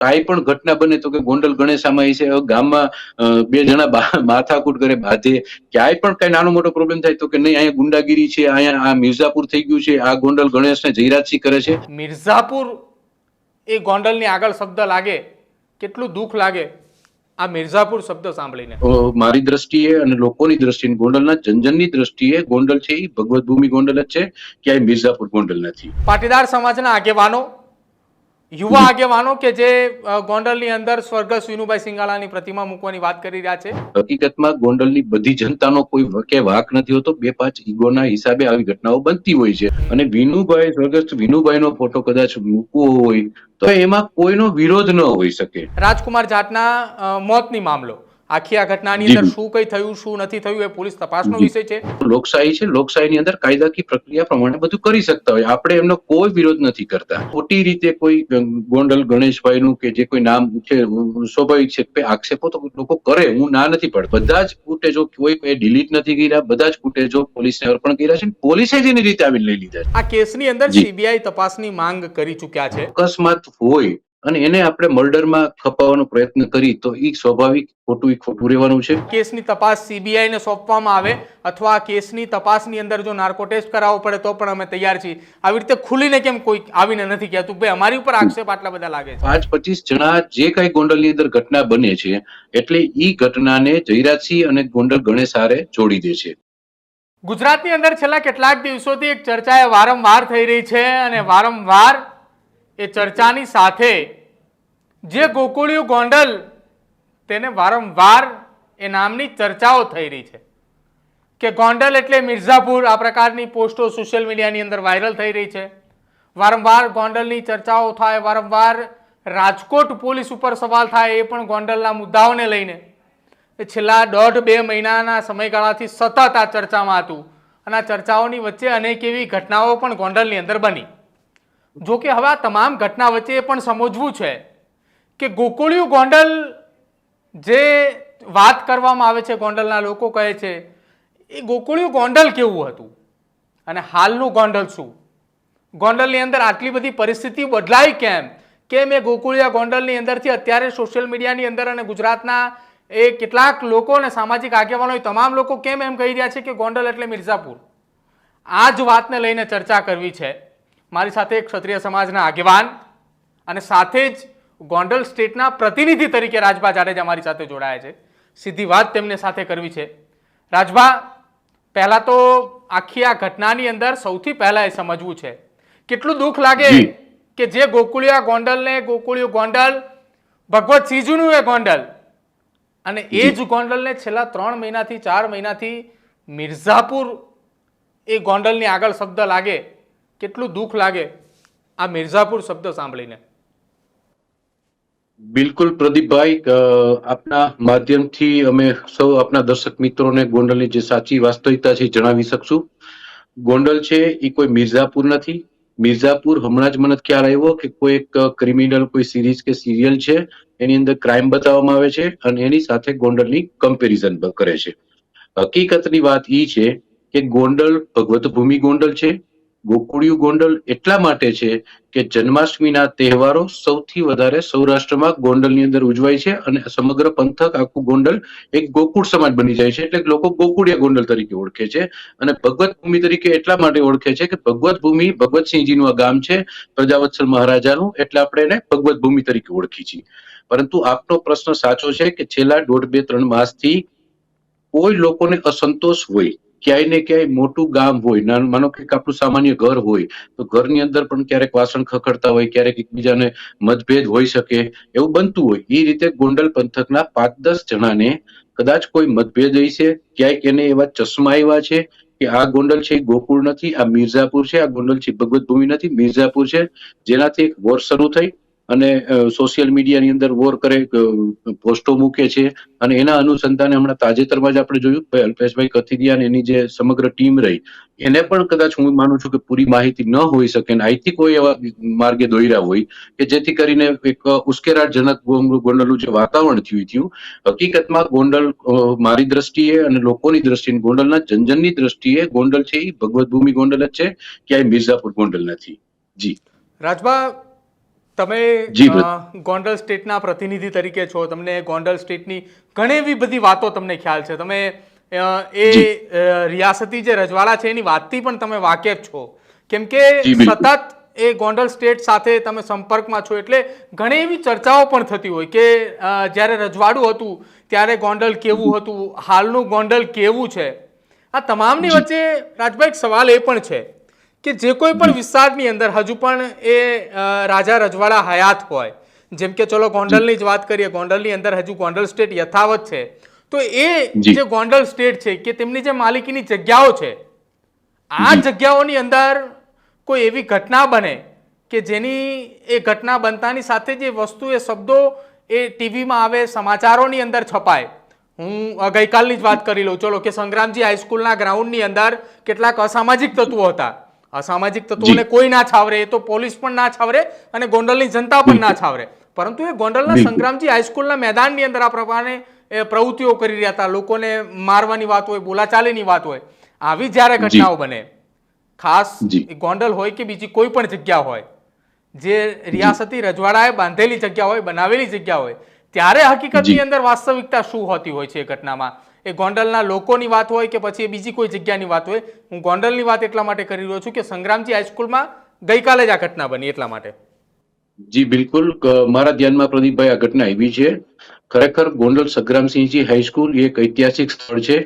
કાંઈ પણ ઘટના બને તો કે ગોંડલ ગણેશામાં છે ગામમાં બે જણા માથાકૂટ કરે બાંધે, ક્યાંય પણ કઈ નાનો મોટો પ્રોબ્લેમ થાય તો કે નહીં અહીંયા ગુંડાગીરી છે, અહીંયા આ મિર્ઝાપુર થઈ ગયું છે, આ ગોંડલ ગણેશને જયરાજસિંહ કરે છે. મિર્ઝાપુર એ ગોંડલની આગળ શબ્દ લાગે, કેટલું દુઃખ લાગે આ મિર્ઝાપુર શબ્દ સાંભળીને. મારી દ્રષ્ટિએ અને લોકોની દ્રષ્ટિએ, ગોંડલના જનજનની દ્રષ્ટિએ ગોંડલ છે એ ભગવત ભૂમિ ગોંડલ જ છે, ક્યાંય મિર્ઝાપુર ગોંડલ નથી. પાટીદાર સમાજના આગેવાનો, યુવા આગેવાનો કે જે ગોંડલની અંદર સ્વર્ગસ્થ વિનુભાઈ સિંગાલાની પ્રતિમા મૂકવાની વાત કરી રહ્યા છે. હકીકતમાં ગોંડલની બધી જનતાનો કોઈ કે વાક નથી હોતો, બે પાંચ ઈગોના હિસાબે આવી ઘટનાઓ બનતી હોય છે. અને વિનુભાઈ, સ્વર્ગસ્થ વિનુભાઈનો ફોટો કદાચ મૂકવો હોય તો એમાં કોઈનો વિરોધ ન હોઈ શકે. રાજકુમાર જાટના મોતની મામલો, આખી આ ઘટનાની અંદર શું કઈ થયું, શું નથી થયું, એ પોલીસ તપાસનો વિષય છે. લોકશાહી છે, લોકશાહીની અંદર કાયદાકીય પ્રક્રિયા પ્રમાણે બધું કરી શકતા હોય, આપણે એમનો કોઈ વિરોધ નથી કરતા. ખોટી રીતે કોઈ ગોંડલ ગણેશભાઈનું કે જે કોઈ નામ છે, સ્વાભાવિક છે કે આક્ષેપો તો લોકો કરે, હું ના નથી પડતો. બધા જ ફૂટેજો કોઈ ડિલીટ નથી કર્યા, બધા જ ફૂટેજો પોલીસને અર્પણ કર્યા છે, પોલીસે જ એની રીતે આવીને લઈ લીધા છે. આ કેસની અંદર સીબીઆઈ તપાસની માંગ કરી ચૂક્યા છે. અકસ્માત હોય અને એને આપણે મર્ડરમાં ખપાવવાનો પ્રયત્ન કરી તો એ સ્વાભાવિક ખોટું રહેવાનું છે. કેસની તપાસ સીબીઆઈ ને સોંપવામાં આવે અથવા કેસની તપાસની અંદર જો નાર્કો ટેસ્ટ કરાવવો પડે તો પણ અમે તૈયાર છીએ. આવી રીતે ખુલીને કેમ કોઈ આવીને નથી કહેતું ભાઈ અમારી ઉપર આક્ષેપ આટલા બધા લાગે છે? 5-25 જણા જે કઈ ગોંડલની અંદર ઘટના બને છે એટલે ઈ ઘટનાને જયરાજસિંહ અને ગોંડલ ગણેશ હારે જોડી દે છે. ગુજરાતની અંદર છેલ્લા કેટલાક દિવસોથી એક ચર્ચા વારંવાર થઈ રહી છે અને વારંવાર એ ચર્ચાની સાથે જે ગોકુળિયું ગોંડલ તેને વારંવાર એ નામની ચર્ચાઓ થઈ રહી છે કે ગોંડલ એટલે મિર્ઝાપુર. આ પ્રકારની પોસ્ટો સોશિયલ મીડિયાની અંદર વાયરલ થઈ રહી છે. વારંવાર ગોંડલની ચર્ચાઓ થાય, વારંવાર રાજકોટ પોલીસ ઉપર સવાલ થાય, એ પણ ગોંડલના મુદ્દાઓને લઈને. છેલ્લા 1.5-2 મહિનાના સમયગાળાથી સતત આ ચર્ચામાં હતું અને આ ચર્ચાઓની વચ્ચે અનેક એવી ઘટનાઓ પણ ગોંડલની અંદર બની. જો કે હવે આ તમામ ઘટના વચ્ચે એ પણ સમજવું છે કે ગોકુળિયું ગોંડલ જે વાત કરવામાં આવે છે, ગોંડલના લોકો કહે છે, એ ગોકુળિયું ગોંડલ કેવું હતું અને હાલનું ગોંડલ શું? ગોંડલની અંદર આટલી બધી પરિસ્થિતિ બદલાઈ કેમ એ ગોકુળિયા ગોંડલની અંદરથી અત્યારે સોશિયલ મીડિયાની અંદર અને ગુજરાતના એ કેટલાક લોકો અને સામાજિક આગેવાનો તમામ લોકો કેમ એમ કહી રહ્યા છે કે ગોંડલ એટલે મિર્ઝાપુર? આ જ વાતને લઈને ચર્ચા કરવી છે. મારી સાથે એક ક્ષત્રિય સમાજના આગેવાન અને સાથે જ ગોંડલ સ્ટેટના પ્રતિનિધિ તરીકે રાજભા જાડેજા મારી સાથે જોડાયા છે. સીધી વાત તેમને સાથે કરવી છે. રાજભા, પહેલા તો આખી આ ઘટનાની અંદર સૌથી પહેલા એ સમજવું છે કેટલું દુઃખ લાગે કે જે ગોકુળિયા ગોંડલને ગોકુળિયું ગોંડલ, ભગવતસિંહજીનું એ ગોંડલ અને એ જ ગોંડલને છેલ્લા 3 મહિનાથી 4 મહિનાથી મિર્ઝાપુર એ ગોંડલની આગળ શબ્દ લાગે, કેટલું દુઃખ લાગે આ મિર્ઝાપુર શબ્દ સાંભળીને? બિલકુલ પ્રદીપભાઈ, આપના માધ્યમથી અમે સૌ આપના દર્શક મિત્રોને ગોંડલની જે સાચી વાસ્તવિકતા છે જણાવી શકશું. ગોંડલ છે એ કોઈ મિર્ઝાપુર નથી. મિર્ઝાપુર હમણાં જ મને ખ્યાલ આવ્યો કે કોઈ એક ક્રિમિનલ કોઈ સિરીઝ કે સિરિયલ છે, એની અંદર ક્રાઇમ બતાવવામાં આવે છે અને એની સાથે ગોંડલની કમ્પેરિઝન કરે છે. હકીકતની વાત એ છે કે ગોંડલ ભગવત ભૂમિ ગોંડલ છે. ગોકુળિયું ગોંડલ એટલા માટે છે કે જન્માષ્ટમીના તહેવારો સૌથી વધારે સૌરાષ્ટ્રમાં ગોંડલની અંદર ઉજવાય છે અને સમગ્ર પંથક આખું ગોંડલ એક ગોકુળ સમાજ બની જાય છે. એટલે લોકો ગોકુળિયા ગોંડલ તરીકે ઓળખે છે અને ભગવત ભૂમિ તરીકે એટલા માટે ઓળખે છે કે ભગવત ભૂમિ ભગવતસિંહજીનું આ ગામ છે, પ્રજાવત્સલ મહારાજાનું, એટલે આપણે એને ભગવત ભૂમિ તરીકે ઓળખી છીએ. પરંતુ આપનો પ્રશ્ન સાચો છે કે છેલ્લા 1.5-3 માસથી કોઈ લોકોને અસંતોષ હોય, ક્યાંય ને ક્યાંય મોટું ગામ હોય, માનો કે આપણું સામાન્ય ઘર હોય તો ઘરની અંદર પણ ક્યારેક વાસણ ખખડતા હોય, ક્યારેક એકબીજાને મતભેદ હોઈ શકે, એવું બનતું હોય. એ રીતે ગોંડલ પંથકના 5-10 જણાને કદાચ કોઈ મતભેદ હશે, ક્યાંક એને એવા ચશ્મા આવ્યા છે કે આ ગોંડલ છે ગોકુળ નથી, આ મિર્ઝાપુર છે, આ ગોંડલ છે ભગવત ભૂમિ નથી, મિર્ઝાપુર છે. જેનાથી એક વોર શરૂ થઈ અને સોશિયલ મીડિયાની અંદર વોર કરે, પોસ્ટો મૂકે છે અને એના અનુસંધાને હમણાં તાજેતરમાં જ આપણે જોયું અલ્પેશભાઈ કથિરિયા અને એની જે સમગ્ર ટીમ રહી, એને પણ કદાચ હું માનું છું કે પૂરી માહિતી ન હોઈ શકે અને અહીંથી કોઈ એવા માર્ગે દોર્યા હોય કે જેથી કરીને એક ઉશ્કેરાટજનક ગોંડલનું જે વાતાવરણ થયું. હકીકતમાં ગોંડલ મારી દ્રષ્ટિએ અને લોકોની દ્રષ્ટિએ, ગોંડલના જનજનની દ્રષ્ટિએ ગોંડલ છે એ ભગવત ભૂમિ ગોંડલ જ છે, ક્યાંય મિર્ઝાપુર ગોંડલ નથી. જી રાજભા, તમે જી ગોંડલ સ્ટેટના પ્રતિનિધિ તરીકે છો, તમને ગોંડલ સ્ટેટની ઘણી એવી બધી વાતો તમને ખ્યાલ છે. તમે જી રિયાસતી જે રજવાડા છે એની વાતથી પણ તમે વાકેફ છો, કેમ કે જી બિલકુલ સતત એ ગોંડલ સ્ટેટ સાથે તમે સંપર્કમાં છો, એટલે ઘણી એવી ચર્ચાઓ પણ થતી હોય કે જ્યારે રજવાડું હતું ત્યારે ગોંડલ કેવું હતું, હાલનું ગોંડલ કેવું છે. આ તમામની જી વચ્ચે રાજભાઈ એક સવાલ એ પણ છે કે જે કોઈ પણ જી વિસ્તારની અંદર હજુ પણ એ રાજા રજવાડા હયાત હોય, જેમ કે ચલો જી ગોંડલની જ વાત કરીએ, ગોંડલની અંદર હજુ ગોંડલ સ્ટેટ યથાવત છે, તો એ જી જે ગોંડલ સ્ટેટ છે કે તેમની જે માલિકીની જગ્યાઓ છે, આ જી જગ્યાઓની અંદર કોઈ એવી ઘટના બને કે જેની એ ઘટના બનતાની સાથે જે વસ્તુ એ શબ્દો એ ટીવીમાં આવે, સમાચારોની અંદર છપાય. હું ગઈકાલની જ વાત કરી લઉં, ચલો કે સંગ્રામજી હાઈસ્કૂલના ગ્રાઉન્ડની અંદર કેટલાક અસામાજિક તત્વો હતા. અસામાજિક તત્વોને કોઈ ના છાવરે, એ તો પોલીસ પણ ના છાવરે અને ગોંડલની જનતા પણ ના બિલકુલ છાવરે, પરંતુ એ ગોંડલના બિલકુલ સંગ્રામજી હાઈસ્કૂલના મેદાનની અંદર આ પ્રમાણે પ્રવૃત્તિઓ કરી રહ્યા હતા. લોકોને મારવાની વાત હોય, બોલાચાલીની વાત હોય, આવી જ્યારે જી ઘટનાઓ બને, ખાસ જી ગોંડલ હોય કે બીજી કોઈ પણ જગ્યા હોય, જે જી રિયાસતી રજવાડાએ બાંધેલી જગ્યા હોય, બનાવેલી જગ્યા હોય, ત્યારે હકીકતની જી અંદર વાસ્તવિકતા શું હોતી હોય છે એ ઘટનામાં? એ ગોંડલના લોકોની વાત હોય કે પછી એ બીજી કોઈ જગ્યાની વાત હોય. હું ગોંડલની વાત એટલા માટે કરી રહ્યો છું કે સંગ્રામજી હાઈસ્કૂલમાં ગઈકાલે જ આ ઘટના બની, એટલા માટે. જી બિલકુલ મારા ધ્યાનમાં પ્રદીપભાઈ આ ઘટના આવી છે. ખરેખર ગોંડલ સંગ્રામસિંહજી હાઈસ્કૂલ એ એક ઐતિહાસિક સ્થળ છે.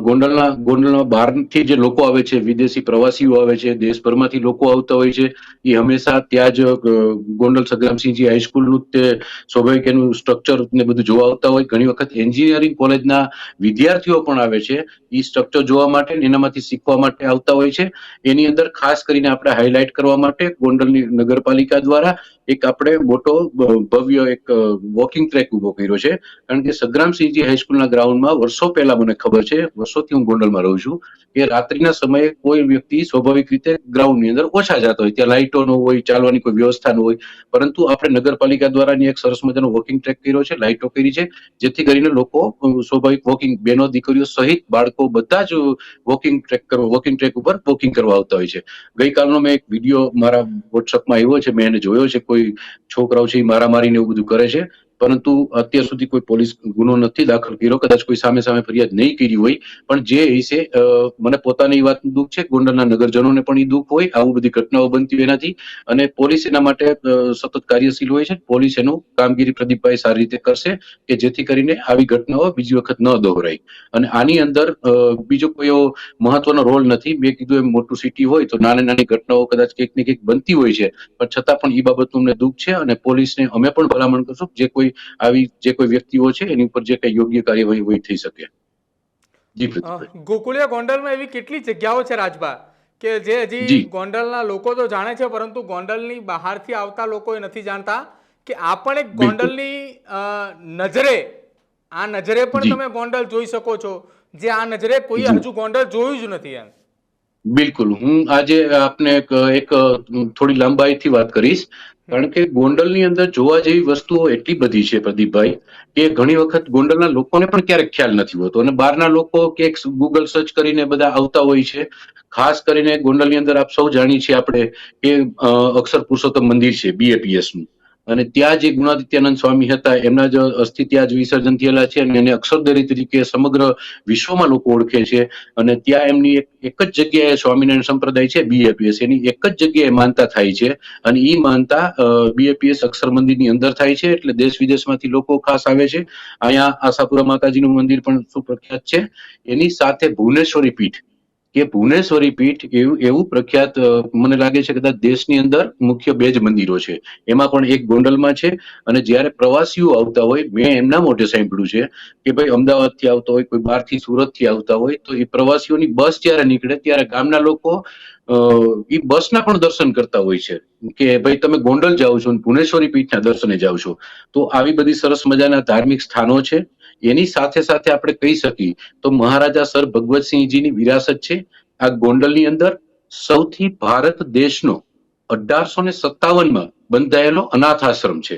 ગોંડલના બહારથી જે લોકો આવે છે, વિદેશી પ્રવાસીઓ આવે છે, દેશભરમાંથી લોકો આવતા હોય છે, એ હંમેશા ત્યાં જ ગોંડલ સંગ્રામસિંહજી હાઈસ્કૂલનું તે સ્વાભાવિક એનું સ્ટ્રક્ચર ને બધું જોવા આવતા હોય. ઘણી વખત એન્જિનિયરિંગ કોલેજના વિદ્યાર્થીઓ પણ આવે છે એ સ્ટ્રક્ચર જોવા માટે, એનામાંથી શીખવા માટે આવતા હોય છે. એની અંદર ખાસ કરીને આપણે હાઇલાઇટ કરવા માટે ગોંડલની નગરપાલિકા દ્વારા એક આપણે મોટો ભવ્ય એક વોકિંગ ટ્રેક ઉભો કર્યો છે. કારણ કે સંગ્રામસિંહજી હાઈસ્કૂલના ગ્રાઉન્ડમાં વર્ષો પહેલા, મને ખબર છે, વર્ષોથી હું ગોંડલમાં રહું છું, કે રાત્રિના સમયે કોઈ વ્યક્તિ સ્વાભાવિક રીતે ગ્રાઉન્ડની અંદર ઓછા જતા હોય, ત્યાં લાઇટો ન હોય, ચાલવાની કોઈ વ્યવસ્થા ન હોય, પરંતુ આપણે નગરપાલિકા દ્વારા એક સરસ મજાનો વોકિંગ ટ્રેક કર્યો છે, લાઇટો કરી છે, જેથી કરીને લોકો સ્વાભાવિક વોકિંગ, બહેનો દીકરીઓ સહિત બાળકો બધા જ વોકિંગ ટ્રેક ઉપર વોકિંગ કરવા આવતા હોય છે. ગઈકાલનો મેં એક વિડીયો મારા વોટ્સઅપમાં આવ્યો છે, મેં એને જોયો છે. કોઈ છોકરાઓ છે એ મારામારીને એવું બધું કરે છે, પરંતુ અત્યાર સુધી કોઈ પોલીસ ગુનો નથી દાખલ કર્યો, કદાચ કોઈ સામે ફરિયાદ નહીં કરી હોય. પણ જે વિશે મને પોતાને એ વાતનું દુઃખ છે, ગોંડલના નગરજનોને પણ એ દુઃખ હોય, આવું બધી ઘટનાઓ બનતી હોય એનાથી. અને પોલીસ એના માટે સતત કાર્યશીલ હોય છે. પોલીસ એનું કામગીરી પ્રદીપભાઈ સારી રીતે કરશે કે જેથી કરીને આવી ઘટનાઓ બીજી વખત ન દોહરાય. અને આની અંદર બીજો કોઈ એવો મહત્વનો રોલ નથી. મેં કીધું એમ મોટું સિટી હોય તો નાની નાની ઘટનાઓ કદાચ કંઈક ને કંઈક બનતી હોય છે, પણ છતાં પણ એ બાબતનું અમને દુઃખ છે. અને પોલીસને અમે પણ ભલામણ કરશું જે કોઈ વ્યક્તિઓ છે એની ઉપર જે કઈ યોગ્ય કાર્યવાહી હોય થઈ શકે. જી પ્રદીપભાઈ. ગોકુળિયા ગોંડલમાં એવી કેટલી જગ્યાઓ છે રાજભા કે જે હજી જી ગોંડલના લોકો તો જાણે છે, પરંતુ ગોંડલની બહારથી આવતા લોકો એ નથી જાણતા કે આ પણ એક બિલકુલ ગોંડલની નજરે, આ નજરે પણ જી તમે ગોંડલ જોઈ શકો છો, જે આ નજરે કોઈ જી હજુ ગોંડલ જોયું જ નથી. એમ બિલકુલ. હું આજે આપને એક થોડી લંબાઈથી વાત કરીશ, કારણ કે ગોંડલની અંદર જોવા જેવી વસ્તુઓ એટલી બધી છે પ્રદીપભાઈ, કે ઘણી વખત ગોંડલના લોકોને પણ ક્યારેક ખ્યાલ નથી હોતો, અને બહારના લોકો કે ગૂગલ સર્ચ કરીને બધા આવતા હોય છે. ખાસ કરીને ગોંડલની અંદર આપ સૌ જાણીએ છીએ આપણે કે અક્ષર પુરુષોત્તમ મંદિર છે BAPS નું, અને ત્યાં જે ગુણાદિત્યાનંદ સ્વામી હતા એમના જ અસ્થિ ત્યાં જ વિસર્જન થયેલા છે, અને એને અક્ષરદેરી તરીકે સમગ્ર વિશ્વમાં લોકો ઓળખે છે. અને ત્યાં એમની એક જ જગ્યાએ સ્વામિનારાયણ સંપ્રદાય છે BAPS, એની એક જ જગ્યાએ માનતા થાય છે. અને એ માનતા BAPS અક્ષર મંદિરની અંદર થાય છે, એટલે દેશ વિદેશમાંથી લોકો ખાસ આવે છે. અહીંયા આશાપુરા માતાજીનું મંદિર પણ સુપ્રખ્યાત છે. એની સાથે ભુવનેશ્વરી પીઠ, કે ભુવનેશ્વરી પીઠ એવું પ્રખ્યાત, મને લાગે છે કદાચ દેશની અંદર મુખ્ય બે જ મંદિરો છે, એમાં પણ એક ગોંડલમાં છે. અને જ્યારે પ્રવાસીઓ આવતા હોય, મેં એમના મોઢે સાંભળ્યું છે કે ભાઈ અમદાવાદથી આવતા હોય, કોઈ બહારથી સુરતથી આવતા હોય, તો એ પ્રવાસીઓની બસ જ્યારે નીકળે ત્યારે ગામના લોકો એ બસના પણ દર્શન કરતા હોય છે, કે ભાઈ તમે ગોંડલ જાઓ છો, ભુવનેશ્વરી પીઠના દર્શને જાઓ છો. તો આવી બધી સરસ મજાના ધાર્મિક સ્થાનો છે. એની સાથે સાથે આપણે કહી શકીએ તો મહારાજા સર ભગવતસિંહજીની વિરાસત છે. આ ગોંડલની અંદર સૌથી ભારત દેશનો 1857માં બંધાયેલો અનાથ આશ્રમ છે,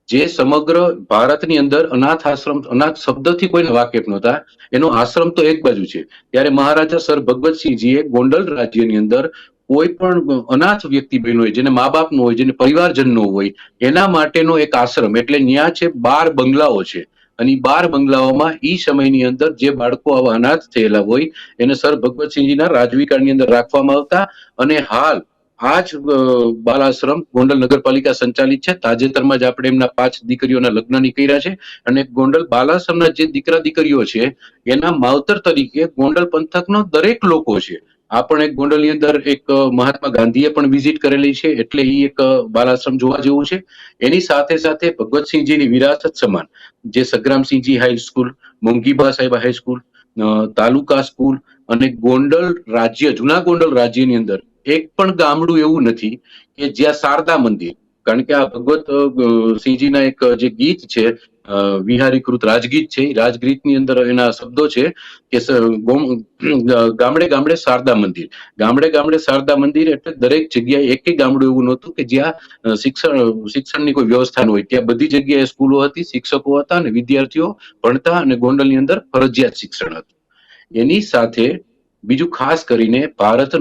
જે સમગ્ર ભારતની અંદર અનાથ આશ્રમ, અનાથ શબ્દથી કોઈને વાકેફ નહોતા, એનો આશ્રમ તો એક બાજુ છે. ત્યારે મહારાજા સર ભગવતસિંહજીએ ગોંડલ રાજ્યની અંદર કોઈ પણ અનાથ વ્યક્તિ બહેન હોય, જેને મા બાપ નો હોય, જેને પરિવારજન નો હોય, એના માટેનો એક આશ્રમ, એટલે ત્યાં છે 12 બંગલાઓ છે. અને ઈ 12 બંગલાઓમાં ઈ સમયની અંદર જે બાળકો આવા અનાથ થયેલા હોય એને સર ભગવતસિંહજીના રાજવીકાળની અંદર રાખવામાં આવતા. અને હાલ આ જ બાલ આશ્રમ ગોંડલ નગરપાલિકા સંચાલિત છે. તાજેતરમાં જ આપણે એમના 5 દીકરીઓના લગ્નની કર્યા છે. અને ગોંડલ બાલ આશ્રમના જે દીકરા દીકરીઓ છે એના માવતર તરીકે ગોંડલ પંથકનો દરેક લોકો છે. આ પણ એક ગોંડલની અંદર એક મહાત્મા ગાંધીએ પણ વિઝિટ કરેલી છે, એટલે એ એક બાલ આશ્રમ જોવા જેવું છે. એની સાથે સાથે ભગવતસિંહજીની વિરાસત સમાન જે સગ્રામસિંહજી હાઈસ્કૂલ, મોંઘીબા સાહેબ હાઈસ્કૂલ, તાલુકા સ્કૂલ અને ગોંડલ રાજ્ય, જૂના ગોંડલ રાજ્યની અંદર એક પણ ગામડું એવું નથી કે જ્યાં શારદા મંદિર, કારણ કે આ ભગવત સિંહજીના એક જે ગીત છે વિહારીકૃત રાજગીત છે, એ રાજગીતની અંદર એના શબ્દો છે કે ગામડે ગામડે શારદા મંદિર. ગામડે ગામડે શારદા મંદિર એટલે દરેક જગ્યાએ એક ગામડું એવું નહોતું કે જ્યાં શિક્ષણની કોઈ વ્યવસ્થા ન હોય. ત્યાં બધી જગ્યાએ સ્કૂલો હતી, શિક્ષકો હતા અને વિદ્યાર્થીઓ ભણતા, અને ગોંડલની અંદર ફરજિયાત શિક્ષણ હતું. એની સાથે બીજું ખાસ કરીને ભારત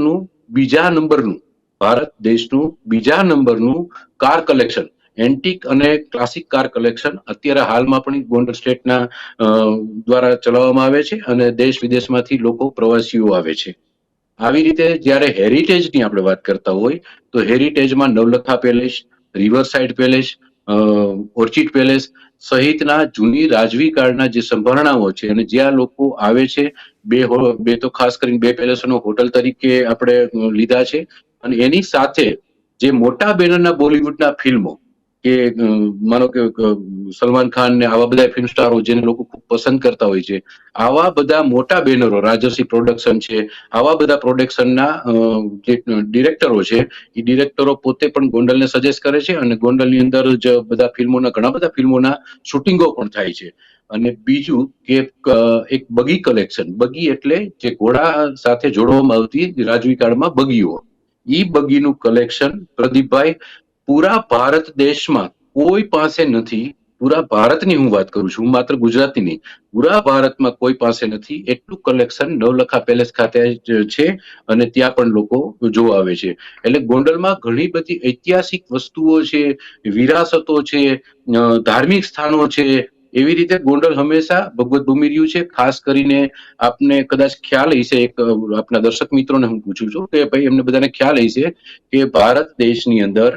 દેશનું બીજા નંબરનું કાર કલેક્શન, એન્ટિક અને ક્લાસિક કાર કલેક્શન અત્યારે હાલમાં પણ ગોંડલ સ્ટેટના દ્વારા ચલાવવામાં આવે છે. અને દેશ વિદેશમાંથી લોકો પ્રવાસીઓ આવે છે. આવી રીતે જ્યારે હેરિટેજની આપણે વાત કરતા હોય તો હેરિટેજમાં Navlakha Palace, Riverside Palace, Orchid Palace સહિતના જૂની રાજવી કાળના જે સંભારણાઓ છે અને જ્યાં લોકો આવે છે, બે તો ખાસ કરીને 2 પેલેસોનો હોટલ તરીકે આપણે લીધા છે. અને એની સાથે જે મોટા બેનરના બોલિવૂડના ફિલ્મો કે માનો કે સલમાન ખાન ને આવા બધા ફિલ્મ સ્ટારો જેને લોકો ખૂબ પસંદ કરતા હોય છે, આવા બધા મોટા બેનરો, રાજર્ષિ પ્રોડક્શન છે, આવા બધા પ્રોડક્શનના જે ડિરેક્ટરો છે એ ડિરેક્ટરો પોતે પણ ગોંડલને સજેસ્ટ કરે છે. અને ગોંડલની અંદર જ ઘણા બધા ફિલ્મોના શૂટિંગો પણ થાય છે. અને બીજું કે એક બગી કલેક્શન, બગી એટલે જે ઘોડા સાથે જોડવામાં આવતી રાજવી કાળમાં બગીઓ, ઈ બગીનું કલેક્શન પ્રદીપભાઈ પૂરા ભારત દેશમાં કોઈ પાસે નથી. પૂરા ભારતની હું વાત કરું છું, હું માત્ર ગુજરાતની નહીં, પૂરા ભારતમાં કોઈ પાસે નથી એટલું કલેક્શન નવલખા પેલેસ ખાતે છે. અને ત્યાં પણ લોકો જોવા આવે છે. એટલે ગોંડલમાં ઘણી બધી ઐતિહાસિક વસ્તુઓ છે, વિરાસતો છે, ધાર્મિક સ્થાનો છે. એવી રીતે ગોંડલ હંમેશા ભગવત ભૂમિ રહ્યું છે. ખાસ કરીને આપને કદાચ ખ્યાલ હશે, એક આપના દર્શક મિત્રોને હું પૂછું છું કે ભાઈ એમને બધાને ખ્યાલ હશે કે ભારત દેશની અંદર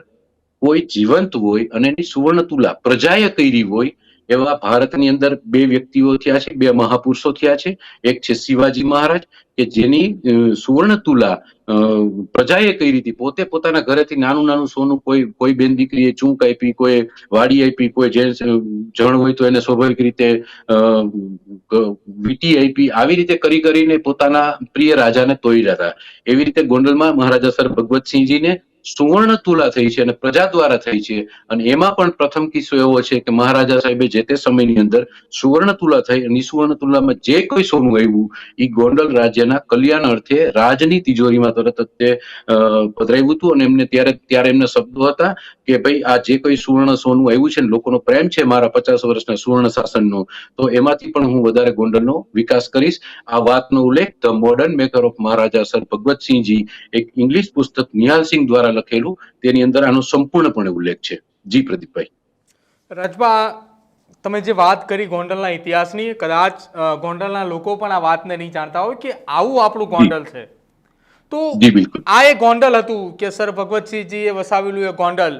કોઈ જીવંત હોય અને એની સુવર્ણ તુલા પ્રજાએ કરી હોય એવા ભારતની અંદર 2 વ્યક્તિઓ થયા છે, 2 મહાપુરુષો થયા છે. એક છે શિવાજી મહારાજ કે જેની સુવર્ણ તુલા પ્રજાએ કરી હતી. પોતે પોતાના ઘરેથી નાનું નાનું સોનું કોઈ બેન દીકરીએ ચૂંક આપી, કોઈ વાડી આપી, કોઈ જે જણ હોય તો એને સ્વાભાવિક રીતે વીટી આપી. આવી રીતે કરીને પોતાના પ્રિય રાજાને તોડ્યા હતા. એવી રીતે ગોંડલમાં મહારાજા સર ભગવતસિંહજીને સુવર્ણ તુલા થઈ છે અને પ્રજા દ્વારા થઈ છે. અને એમાં પણ પ્રથમ કિસ્સો એવો છે કે મહારાજા સાહેબે જે તે સમયની અંદર સુવર્ણ તુલા થઈ અને સુવર્ણ તુલામાં જે કોઈ સોનું આવ્યું એ ગોંડલ રાજ્યના કલ્યાણ અર્થે રાજની તિજોરીમાં તરત જ તે પધરાવ્યું હતું. અને એમને ત્યારે એમના શબ્દો હતા કે ભાઈ આ જે કોઈ સુવર્ણ સોનું આવ્યું છે ને લોકોનો પ્રેમ છે મારા 50 વર્ષના સુવર્ણ શાસનનો, તો એમાંથી પણ હું વધારે ગોંડલનો વિકાસ કરીશ. આ વાતનો ઉલ્લેખ the modern maker of Maharaja sir Bhagwatsinhji, એક ઇંગ્લિશ પુસ્તક નિહાલસિંહ દ્વારા લખેલું, તેની અંદર આનો સંપૂર્ણપણે ઉલ્લેખ છે. જી પ્રદીપભાઈ. રાજભા, તમે જે વાત કરી ગોંડલના ઇતિહાસની, કદાચ ગોંડલના લોકો પણ આ વાતને નહીં જાણતા હોય કે આવું આપણું ગોંડલ છે. તો આ એ ગોંડલ હતું કે સર ભગવતસિંહજીએ વસાવેલું એ ગોંડલ,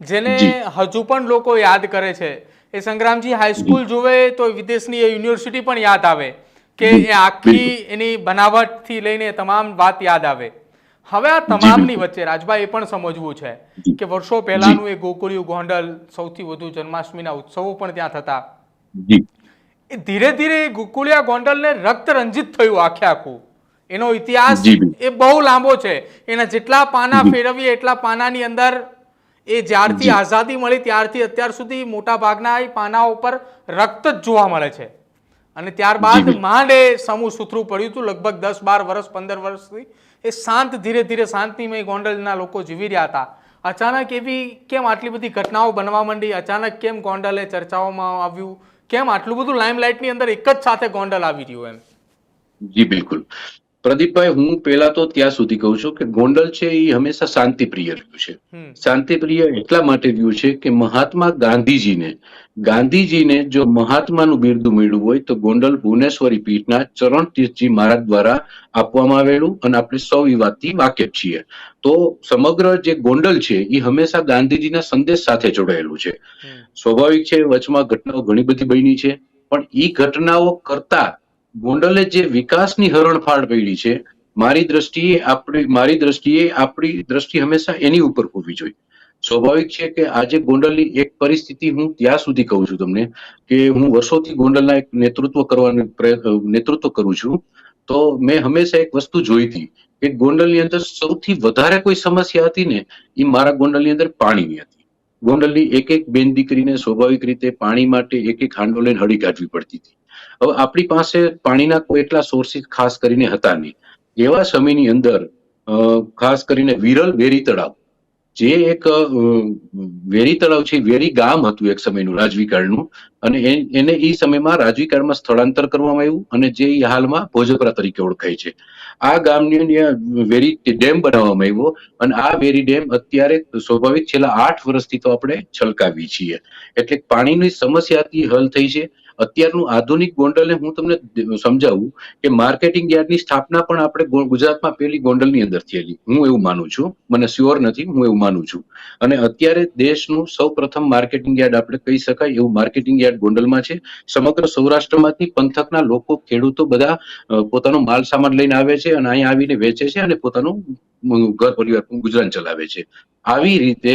જેને હજુ પણ લોકો યાદ કરે છે. એ સંગ્રામજી હાઈસ્કૂલ જોવે તો વિદેશની એ યુનિવર્સિટી પણ યાદ આવે કે એ આખી એની બનાવટથી લઈને તમામ વાત યાદ આવે. હવે આ તમામની વચ્ચે રાજભાઈ એ પણ સમજવું છે કે વર્ષો પહેલાનું એ ગોકુળિયું ગોંડલ, સૌથી વધુ જન્માષ્ટમીના ઉત્સવો પણ ત્યાં થતા. એ ધીરે ધીરે ગોકુળિયા ગોંડલને રક્ત રંજિત થયું આખું. એનો ઇતિહાસ એ બહુ લાંબો છે. એના જેટલા પાના ફેરવીએ એટલા પાનાની અંદર એ જ્યારથી આઝાદી મળી ત્યારથી અત્યાર સુધી મોટા ભાગના એ પાના ઉપર રક્ત જ જોવા મળે છે. અને ત્યારબાદ માંડ એ સમૂહ સુથરું પડ્યું હતું. લગભગ 10, 12 વર્ષ, 15 વર્ષથી એ ધીરે ધીરે શાંતિમય ગોંડલના લોકો જીવી રહ્યા હતા. અચાનક એવી કેમ આટલી બધી ઘટનાઓ બનવા માંડી? અચાનક કેમ ગોંડલે ચર્ચાઓમાં આવ્યું? કેમ આટલું બધું લાઇમલાઇટની અંદર એક જ સાથે ગોંડલ આવી રહ્યું? એમ. જી બિલકુલ. પ્રદીપભાઈ, હું પેલા તો ત્યાં સુધી કહું છું કે ગોંડલ છે એ હંમેશા શાંતિપ્રિય રહ્યું છે. હમ શાંતિપ્રિય એટલા માટે રહ્યું છે કે મહાત્મા ગાંધીજીને જો મહાત્માનું બિરુદ મળ્યું હોય તો ગોંડલ ભુવનેશ્વરી પીઠના ચરણ તીર્થજી મહારાજ દ્વારા આપવામાં આવેલું, અને આપણે સૌ એ વાતથી વાકેફ છીએ. તો સમગ્ર જે ગોંડલ છે એ હંમેશા ગાંધીજીના સંદેશ સાથે જોડાયેલું છે. હમ સ્વાભાવિક છે વચમાં ઘટનાઓ ઘણી બધી બની છે, પણ એ ઘટનાઓ કરતા ગોંડલે જે વિકાસની હરણફાળ પડી છે, મારી દ્રષ્ટિએ આપણી દ્રષ્ટિ હંમેશા એની ઉપર હોવી જોઈએ. સ્વાભાવિક છે કે આજે ગોંડલની એક પરિસ્થિતિ હું ત્યાં સુધી કહું છું તમને કે હું વર્ષોથી ગોંડલના એક નેતૃત્વ કરું છું. તો મેં હંમેશા એક વસ્તુ જોઈ હતી કે ગોંડલની અંદર સૌથી વધારે કોઈ સમસ્યા હતી ને, એ મારા ગોંડલની અંદર પાણીની હતી. ગોંડલની એક એક બેન દીકરીને સ્વાભાવિક રીતે પાણી માટે એક એક હાંડો લઈને હળી કાઢવી પડતી હતી. હવે આપણી પાસે પાણીના કોઈ એટલા સોર્સિસ ખાસ કરીને હતા નહીં. એવા સમયની અંદર ખાસ કરીને વિરલ વેરી તળાવ, જે એક વેરી તળાવ છે, વેરી ગામ હતું એક સમયનું રાજવીકાળનું, અને એને એ સમયમાં રાજવીકાળમાં સ્થળાંતર કરવામાં આવ્યું, અને જે હાલમાં ભોજપરા તરીકે ઓળખાય છે. આ ગામની વેરી ડેમ બનાવવામાં આવ્યો, અને આ વેરી ડેમ અત્યારે સ્વાભાવિક છેલ્લા 8 વર્ષથી તો આપણે છલકાવી છીએ. એટલે પાણીની સમસ્યાથી હલ થઈ છે. અત્યારનું આધુનિક ગોંડલને હું તમને સમજાવું કે માર્કેટિંગ યાર્ડની સ્થાપના પણ આપણે ગુજરાતમાં પહેલી ગોંડલની અંદર થયેલી, હું એવું માનું છું. મને શ્યોર નથી, હું એવું માનું છું. અને અત્યારે દેશનું સૌ પ્રથમ માર્કેટિંગ યાર્ડ આપણે કહી શકાય એવું માર્કેટિંગ યાર્ડ ગોંડલમાં છે. સમગ્ર સૌરાષ્ટ્રમાંથી પંથકના લોકો, ખેડૂતો બધા પોતાનો માલ સામાન લઈને આવે છે અને અહીંયા આવીને વેચે છે અને પોતાનું ઘર પરિવારનું ગુજરાન ચલાવે છે. આવી રીતે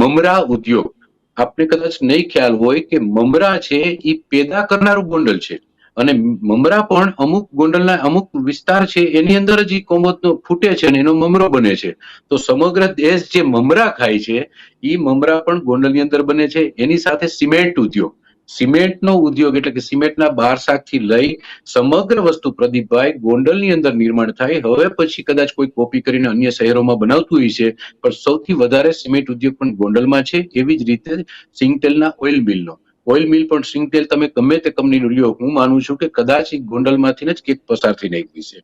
મમરા ઉદ્યોગ, આપને કદાચ નહીં ખ્યાલ હોય કે મમરા છે એ પેદા કરનારું ગોંડલ છે, અને મમરા પણ અમુક ગોંડલના અમુક વિસ્તાર છે એની અંદર જ કોમોદનો ફૂટે છે અને એનો મમરો બને છે. તો સમગ્ર દેશ જે મમરા ખાય છે એ મમરા પણ ગોંડલની અંદર બને છે. એની સાથે સિમેન્ટનો ઉદ્યોગ એટલે કે સિમેન્ટના બાર શાકથી લઈ સમગ્ર વસ્તુ પ્રદીપભાઈ ગોંડલની અંદર નિર્માણ થાય. હવે પછી કદાચ કોઈ કોપી કરીને અન્ય શહેરોમાં બનાવતું હોય છે, પણ સૌથી વધારે સિમેન્ટ ઉદ્યોગ પણ ગોંડલમાં છે. એવી જ રીતે સિંગતેલના ઓઇલ મિલ પણ સિંગતેલ તમે ગમે તે કંપનીનું લ્યો, હું માનું છું કે કદાચ ગોંડલમાંથી જ કેક પસાર થઈને આવી છે.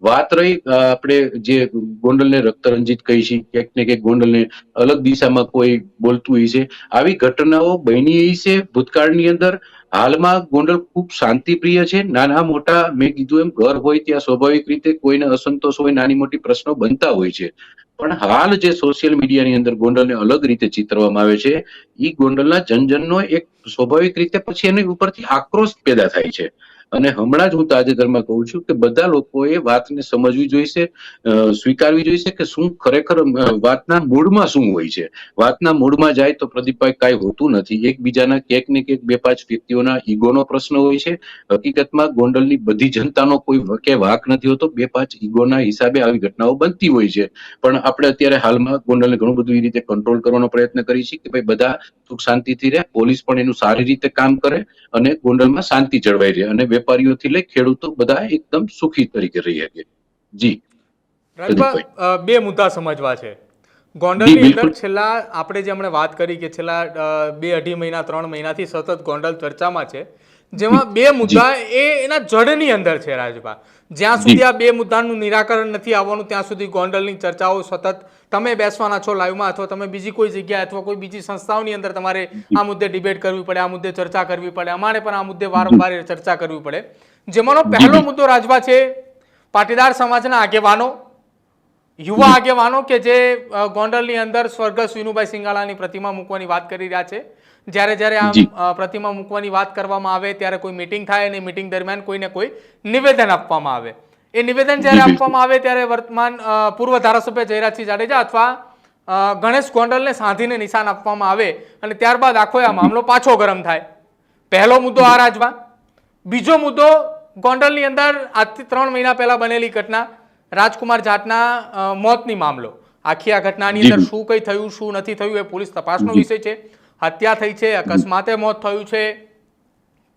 વાત રહી આપણે જે ગોંડલને રક્તરંજિત કહી છે, ક્યાંક ને ક્યાંક ગોંડલને અલગ દિશામાં કોઈ બોલતું હોય છે, આવી ઘટનાઓ બની છે ભૂતકાળની અંદર. હાલમાં ગોંડલ ખૂબ શાંતિપ્રિય છે. નાના મોટા મેં કીધું એમ ઘર હોય ત્યાં સ્વાભાવિક રીતે કોઈને અસંતોષ હોય, નાની મોટી પ્રશ્નો બનતા હોય છે. પણ હાલ જે સોશિયલ મીડિયાની અંદર ગોંડલને અલગ રીતે ચિતરવામાં આવે છે, એ ગોંડલના જનજનનો એક સ્વાભાવિક રીતે પછી એની ઉપરથી આક્રોશ પેદા થાય છે. અને હમણાં જ હું તાજેતરમાં કહું છું કે બધા લોકોએ વાતને સમજવી જોઈશે, સ્વીકારવી જોઈશે કે શું ખરેખર વાતના મૂળમાં શું હોય છે. વાતના મૂળમાં જાય તો પ્રદીપભાઈ કાંઈ હોતું નથી. એકબીજાના ક્યાંક ને ક્યાંક 2-5 વ્યક્તિઓના ઈગોનો પ્રશ્ન હોય છે. હકીકતમાં ગોંડલની બધી જનતાનો કોઈ વાક નથી હોતો. 2-5 ઈગોના હિસાબે આવી ઘટનાઓ બનતી હોય છે. પણ આપણે અત્યારે હાલમાં ગોંડલને ઘણું બધું એ રીતે કંટ્રોલ કરવાનો પ્રયત્ન કરી છે કે ભાઈ બધા સુખ શાંતિથી રહે, પોલીસ પણ એનું સારી રીતે કામ કરે અને ગોંડલમાં શાંતિ જળવાઈ રહે, અને વેપારીઓથી લઈ ખેડૂતો બધા એકદમ સુખી તરીકે રહી શકે. જી પ્રદીપભાઈ, રાજભા, બે મુદ્દા સમજવા છે. જી ગોંડલની અંદર બિલકુલ. છેલ્લા આપણે જે હમણાં વાત કરી કે છેલ્લા 2-2.5 મહિના 3 મહિનાથી સતત ગોંડલ ચર્ચામાં છે, જેમાં બે મુદ્દા એના જડની અંદર છે રાજભા. જ્યાં સુધી આ બે મુદ્દાનું નિરાકરણ નથી આવવાનું ત્યાં સુધી ગોંડલની ચર્ચાઓ સતત તમે બેસવાના છો લાઈવમાં, અથવા તમે બીજી કોઈ જગ્યાએ અથવા કોઈ બીજી સંસ્થાઓની અંદર તમારે આ મુદ્દે ડિબેટ કરવી પડે, આ મુદ્દે ચર્ચા કરવી પડે, અમારે પણ આ મુદ્દે વારંવાર ચર્ચા કરવી પડે. જેમાંનો પહેલો મુદ્દો રાજભા છે પાટીદાર સમાજના આગેવાનો, યુવા આગેવાનો કે જે ગોંડલની અંદર સ્વર્ગસ્થ વિનુભાઈ સિંગાલાની પ્રતિમા મૂકવાની વાત કરી રહ્યા છે. જ્યારે જ્યારે આ પ્રતિમા મૂકવાની વાત કરવામાં આવે ત્યારે કોઈ મીટિંગ થાય અને મીટિંગ દરમિયાન કોઈને કોઈ નિવેદન આપવામાં આવે. એ નિવેદન જ્યારે આપવામાં આવે ત્યારે વર્તમાન પૂર્વ ધારાસભ્ય જયરાજસિંહ જાડેજા અથવા ગણેશ ગોંડલને સાધીને નિશાન આપવામાં આવે અને ત્યારબાદ આખો આ મામલો પાછો ગરમ થાય. પહેલો મુદ્દો આ રાજમાં. બીજો મુદ્દો ગોંડલની અંદર આજથી 3 મહિના પહેલા બનેલી ઘટના, રાજકુમાર જાટના મોતની મામલો. આખી આ ઘટનાની અંદર શું કંઈ થયું શું નથી થયું એ પોલીસ તપાસનો વિષય છે. હત્યા થઈ છે, અકસ્માતે મોત થયું છે,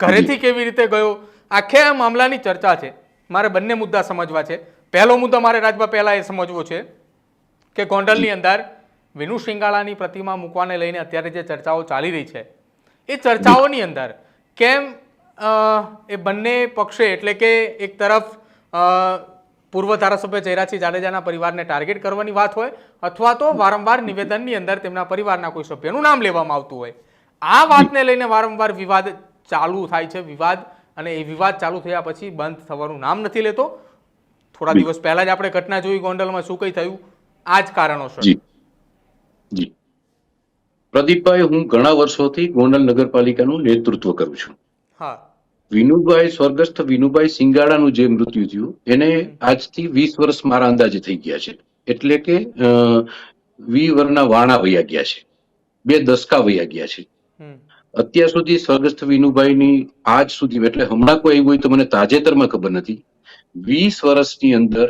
ઘરેથી કેવી રીતે ગયો, આખે આ મામલાની ચર્ચા છે. મારે બંને મુદ્દા સમજવા છે. પહેલો મુદ્દો મારે રાજભા પહેલા એ સમજવો છે કે ગોંડલની અંદર વિનુ શિંગાળાની પ્રતિમા મૂકવાને લઈને અત્યારે જે ચર્ચાઓ ચાલી રહી છે, એ ચર્ચાઓની અંદર કેમ એ બંને પક્ષે એટલે કે એક તરફ પૂર્વ ધારાસભ્ય જયરાજસિંહ જાડેજાના પરિવારને ટાર્ગેટ કરવાની વાત હોય અથવા તો વારંવાર નિવેદનની અંદર તેમના પરિવારના કોઈ સભ્યનું નામ લેવામાં આવતું હોય, આ વાતને લઈને વારંવાર વિવાદ ચાલુ થાય છે. વિવાદ, અને એ વિવાદ ચાલુ થયા પછી બંધ થવાનું નામ નથી લેતો. થોડા દિવસ પહેલા જ આપણે ઘટના જોઈ ગોંડલમાં, શું કઈ થયું આ જ કારણોસર. જી જી પ્રદીપભાઈ, હું ઘણા વર્ષોથી ગોંડલ નગરપાલિકાનું નેતૃત્વ કરું છું. હા, સ્વર્ગસ્થ વિનુભાઈ સિંગાડાનું જે મૃત્યુ થયું એને આજથી 20 વર્ષ મારા અંદાજે થઈ ગયા છે. એટલે કે 20 વર્ષના વાણા વયા ગયા છે, 2 દશકા વયા ગયા છે. અત્યાર સુધી સ્વર્ગસ્થ વિનુભાઈની આજ સુધી, એટલે હમણાં કોઈ આવ્યું હોય તો મને તાજેતરમાં ખબર નથી, 20 વર્ષની અંદર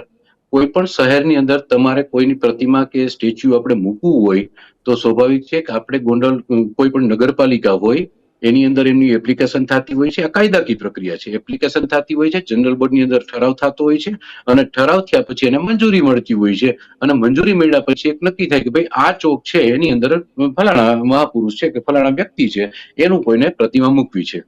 કોઈ પણ શહેરની અંદર તમારે કોઈની પ્રતિમા કે સ્ટેચ્યુ આપણે મૂકવું હોય તો સ્વાભાવિક છે કે આપણે ગોંડલ કોઈ પણ નગરપાલિકા હોય એની અંદર એમની એપ્લિકેશન થતી હોય છે. આ કાયદાકીય પ્રક્રિયા છે. એપ્લિકેશન થતી હોય છે, જનરલ બોર્ડની અંદર ઠરાવ થતો હોય છે, અને ઠરાવ થયા પછી એને મંજૂરી મળતી હોય છે, અને મંજૂરી મળ્યા પછી એક નક્કી થાય કે ભાઈ આ ચોક છે એની અંદર ફલાણા મહાપુરુષ છે કે ફલાણા વ્યક્તિ છે એનું કોઈને પ્રતિમા મૂકવી છે.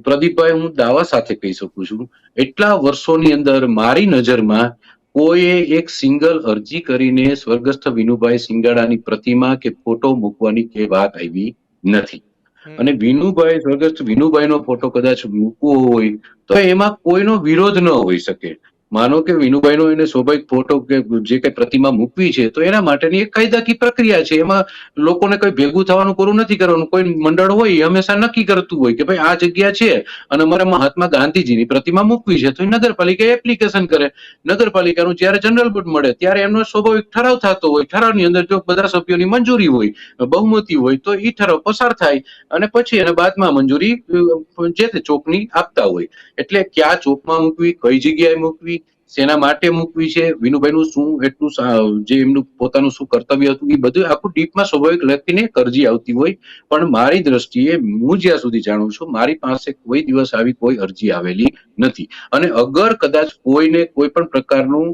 પ્રદીપભાઈ, હું દાવા સાથે કહી શકું છું, એટલા વર્ષોની અંદર મારી નજરમાં કોઈએ એક સિંગલ અરજી કરીને સ્વર્ગસ્થ વિનુભાઈ સિંગાડાની પ્રતિમા કે ફોટો મૂકવાની કે વાત આવી નથી. અને સ્વર્ગસ્થ વિનુભાઈનો ફોટો કદાચ મૂકવો હોય તો એમાં કોઈનો વિરોધ ન હોઈ શકે. માનો કે વિનુભાઈનો એને સ્વાભાવિક ફોટો કે જે કઈ પ્રતિમા મૂકવી છે તો એના માટેની એક કાયદાકીય પ્રક્રિયા છે. એમાં લોકોને કઈ ભેગું થવાનું કરવું નથી કરવાનું. કોઈ મંડળ હોય હંમેશા નક્કી કરતું હોય કે ભાઈ આ જગ્યા છે અને અમારે મહાત્મા ગાંધીજીની પ્રતિમા મૂકવી છે, તો એ નગરપાલિકા એપ્લિકેશન કરે. નગરપાલિકાનું જયારે જનરલ બોર્ડ મળે ત્યારે એમનો સ્વાભાવિક ઠરાવ થતો હોય. ઠરાવની અંદર જો બધા સભ્યોની મંજૂરી હોય, બહુમતી હોય, તો એ ઠરાવ પસાર થાય અને પછી એને બાદમાં મંજૂરી જે તે ચોકની આપતા હોય. એટલે કયા ચોકમાં મૂકવી, કઈ જગ્યાએ મૂકવી, શેના માટે મૂકવી છે, વિનુભાઈનું શું એટલું જે એમનું પોતાનું શું કર્તવ્ય હતું એ બધું આખું ડીપમાં સ્વાભાવિક લખીને એક અરજી આવતી હોય. પણ મારી દ્રષ્ટિએ હું જ્યાં સુધી જાણું છું મારી પાસે કોઈ દિવસ આવી કોઈ અરજી આવેલી નથી. અને અગર કદાચ કોઈને કોઈ પણ પ્રકારનું